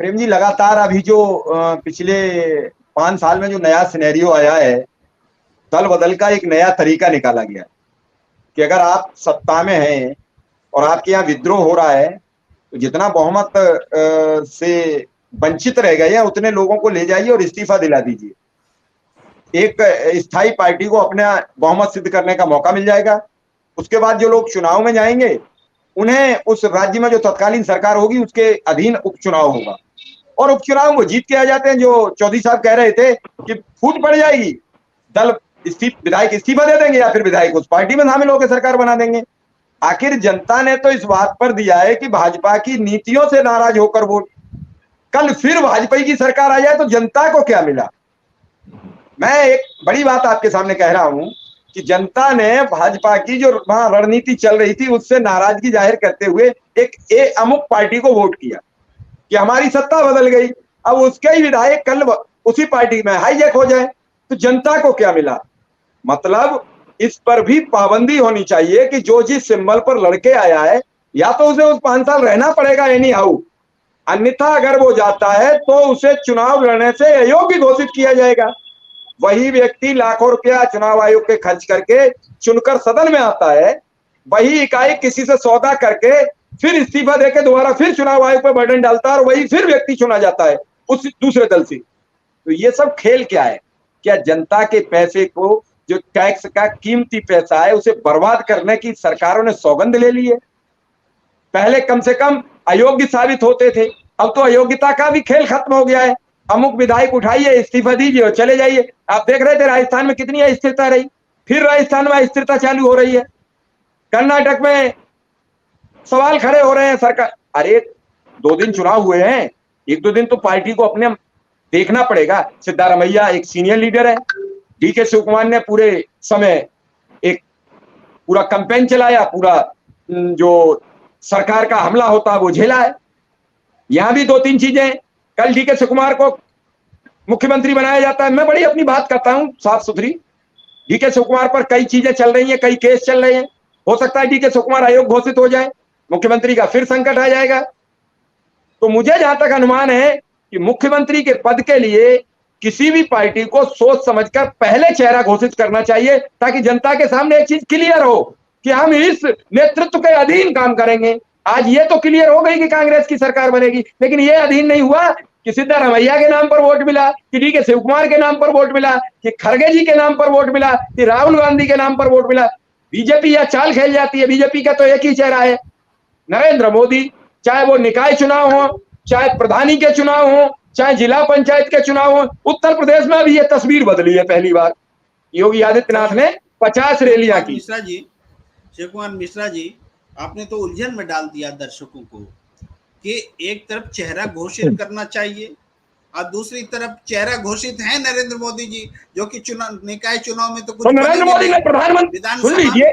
प्रेम जी, लगातार अभी जो पिछले 5 साल में जो नया सिनेरियो आया है, दल बदल का एक नया तरीका निकाला गया है कि अगर आप सत्ता में हैं और आपके यहाँ विद्रोह हो रहा है तो जितना बहुमत से वंचित रह गए हैं उतने लोगों को ले जाइए और इस्तीफा दिला दीजिए। एक स्थायी पार्टी को अपने बहुमत सिद्ध करने का मौका मिल जाएगा। उसके बाद जो लोग चुनाव में जाएंगे उन्हें उस राज्य में जो तत्कालीन सरकार होगी उसके अधीन उपचुनाव होगा और उपचुनाव वो जीत के आ जाते हैं। जो चौधरी साहब कह रहे थे कि फूट पड़ जाएगी, दल विधायक इस्तीफा दे देंगे या फिर विधायक उस पार्टी में शामिल होकर सरकार बना देंगे। आखिर जनता ने तो इस बात पर दिया है कि भाजपा की नीतियों से नाराज होकर वोट, कल फिर भाजपा की सरकार आ जाए तो जनता को क्या मिला। मैं एक बड़ी बात आपके सामने कह रहा हूं कि जनता ने भाजपा की जो वहां रणनीति चल रही थी उससे नाराजगी जाहिर करते हुए एक अमुक पार्टी को वोट किया कि हमारी सत्ता बदल गई, अब उसके ही विधायक कल उसी पार्टी में हाईजैक हो जाए तो जनता को क्या मिला। मतलब इस पर भी पाबंदी होनी चाहिए कि जो जिस सिंबल पर लड़के आया है या तो उसे उस 5 साल रहना पड़ेगा एनी हाउ, अन्यथा अगर वो जाता है तो उसे चुनाव लड़ने से अयोग्य घोषित किया जाएगा। वही व्यक्ति लाखों रुपया चुनाव आयोग के खर्च करके चुनकर सदन में आता है, वही इकाई किसी से सौदा करके फिर इस्तीफा देकर दोबारा फिर चुनाव आयोग पर बर्डन डालता है और वही फिर व्यक्ति चुना जाता है उस दूसरे दल से। तो ये सब खेल क्या है? क्या जनता के पैसे को, जो टैक्स का कीमती पैसा है, उसे बर्बाद करने की सरकारों ने सौगंध ले ली है? पहले कम से कम अयोग्य साबित होते थे, अब तो अयोग्यता का भी खेल खत्म हो गया है। अमुक विधायक उठाइए, इस्तीफा दीजिए और चले जाइए। आप देख रहे थे राजस्थान में कितनी अस्थिरता रही, फिर राजस्थान में अस्थिरता चालू हो रही है। कर्नाटक में सवाल खड़े हो रहे हैं सरकार। अरे 2 दिन चुनाव हुए हैं, 1-2 दिन तो पार्टी को अपने देखना पड़ेगा। सिद्धारमैया एक सीनियर लीडर है, डीके शिवकुमार ने पूरे समय एक पूरा कैंपेन चलाया, पूरा जो सरकार का हमला होता है वो झेला है। यहां भी 2-3 चीजें, कल डीके शिवकुमार को मुख्यमंत्री बनाया जाता है। मैं बड़ी अपनी बात करता हूं साफ सुथरी, डीके शिवकुमार पर कई चीजें चल रही हैं, कई केस चल रहे हैं। हो सकता है डीके शिवकुमार अयोग्य घोषित हो जाए, मुख्यमंत्री का फिर संकट आ जाएगा। तो मुझे जहां तक अनुमान है कि मुख्यमंत्री के पद के लिए किसी भी पार्टी को सोच समझकर पहले चेहरा घोषित करना चाहिए, ताकि जनता के सामने एक चीज क्लियर हो कि हम इस नेतृत्व के अधीन काम करेंगे। आज ये तो क्लियर हो गई कि कांग्रेस की सरकार बनेगी, लेकिन ये अधीन नहीं हुआ कि सिद्धारमैया के नाम पर वोट मिला, कि डीके शिवकुमार के नाम पर वोट मिला, कि खड़गे जी के नाम पर वोट मिला, कि राहुल गांधी के नाम पर वोट मिला। बीजेपी यह चाल खेल जाती है। बीजेपी का तो एक ही चेहरा है, नरेंद्र मोदी। चाहे वो निकाय चुनाव हो, चाहे प्रधानी के चुनाव हो, चाहे जिला पंचायत के चुनाव हो। उत्तर प्रदेश में अभी ये तस्वीर बदली है। पहली बार योगी आदित्यनाथ ने 50 रैलियां की। मिश्रा जी, शिव कुमार मिश्रा जी, आपने तो उलझन में डाल दिया दर्शकों को कि एक तरफ चेहरा घोषित करना चाहिए और दूसरी तरफ चेहरा घोषित है नरेंद्र मोदी जी, जो कि निकाय चुनाव में तो कुछ नरेंद्र मोदी ने प्रधानमंत्री, सुन लीजिए,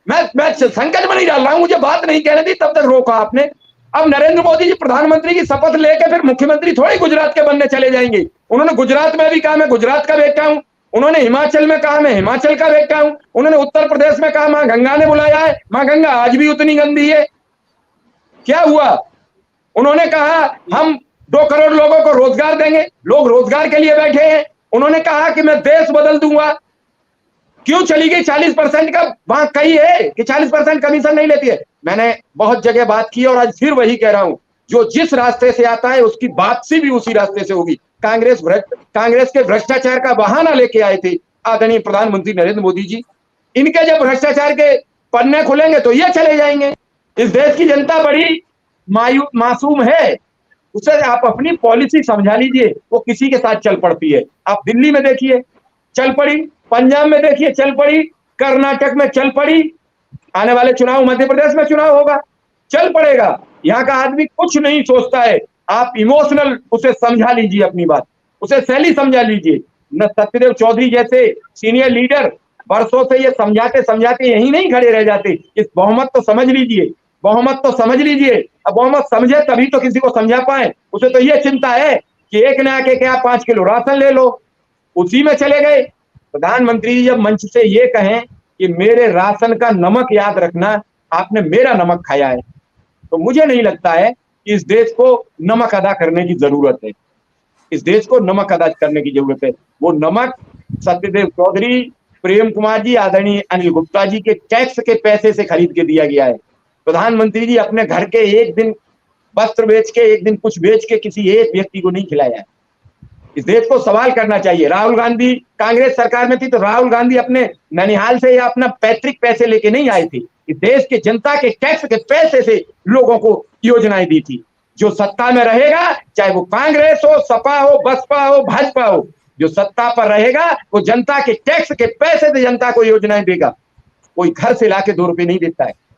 मैं संकट में नहीं डाल रहा हूं, मुझे बात नहीं कहने दी तब तक रोका आपने। अब नरेंद्र मोदी जी प्रधानमंत्री की शपथ लेकर फिर मुख्यमंत्री थोड़ी गुजरात के बनने चले जाएंगे। उन्होंने गुजरात में भी कहा मैं गुजरात का बेटा हूं, उन्होंने हिमाचल में कहा मैं हिमाचल का बेटा हूं, उन्होंने उत्तर प्रदेश में कहा मां गंगा ने बुलाया है, मां गंगा आज भी उतनी गंदी है। क्या हुआ? उन्होंने कहा हम 2 करोड़ लोगों को रोजगार देंगे, लोग रोजगार के लिए बैठे हैं। उन्होंने कहा कि मैं देश बदल दूंगा। क्यों चली गई 40% का? वहां कही है कि 40% कमीशन नहीं लेती है। मैंने बहुत जगह बात की और आज फिर वही कह रहा हूं, जो जिस रास्ते से आता है उसकी वापसी भी उसी रास्ते से होगी। कांग्रेस के भ्रष्टाचार का बहाना लेके आए थे आदरणीय प्रधानमंत्री नरेंद्र मोदी जी। इनके जब भ्रष्टाचार के पन्ने खुलेंगे तो ये चले जाएंगे। इस देश की जनता बड़ी मासूम है, उसे आप अपनी पॉलिसी समझा लीजिए। वो किसी के साथ चल पड़ती है। आप दिल्ली में देखिए चल पड़ी, पंजाब में देखिए चल पड़ी, कर्नाटक में चल पड़ी, आने वाले चुनाव मध्य प्रदेश में चुनाव होगा, चल पड़ेगा। यहाँ का आदमी कुछ नहीं सोचता है। आप इमोशनल उसे समझा लीजिए, अपनी बात उसे शैली समझा लीजिए। न सत्यदेव चौधरी जैसे सीनियर लीडर वर्षों से ये समझाते समझाते यही नहीं खड़े रह जाते। इस बहुमत तो समझ लीजिए, बहुमत तो समझ लीजिए। अब बहुमत समझे तभी तो किसी को समझा पाए। उसे तो ये चिंता है कि एक न आके क्या 5 किलो राशन ले लो, उसी में चले गए। प्रधानमंत्री जब मंच से ये कहें कि मेरे राशन का नमक याद रखना, आपने मेरा नमक खाया है, तो मुझे नहीं लगता है कि इस देश को नमक अदा करने की जरूरत है, इस देश को नमक अदा करने की जरूरत है। वो नमक सत्यदेव चौधरी, प्रेम कुमार जी, आदरणीय अनिल गुप्ता जी के टैक्स के पैसे से खरीद के दिया गया है। प्रधानमंत्री जी अपने घर के एक दिन वस्त्र बेच के, एक दिन कुछ बेच के किसी एक व्यक्ति को नहीं खिलाया है। इस देश को सवाल करना चाहिए। राहुल गांधी कांग्रेस सरकार में थी तो राहुल गांधी अपने ननिहाल से या अपना पैतृक पैसे लेके नहीं आए थे, इस देश के जनता के टैक्स के पैसे से लोगों को योजनाएं दी थी। जो सत्ता में रहेगा, चाहे वो कांग्रेस हो, सपा हो, बसपा हो, भाजपा हो, जो सत्ता पर रहेगा वो जनता के टैक्स के पैसे से जनता को योजनाएं देगा। कोई घर से लाके 2 रुपए नहीं देता है।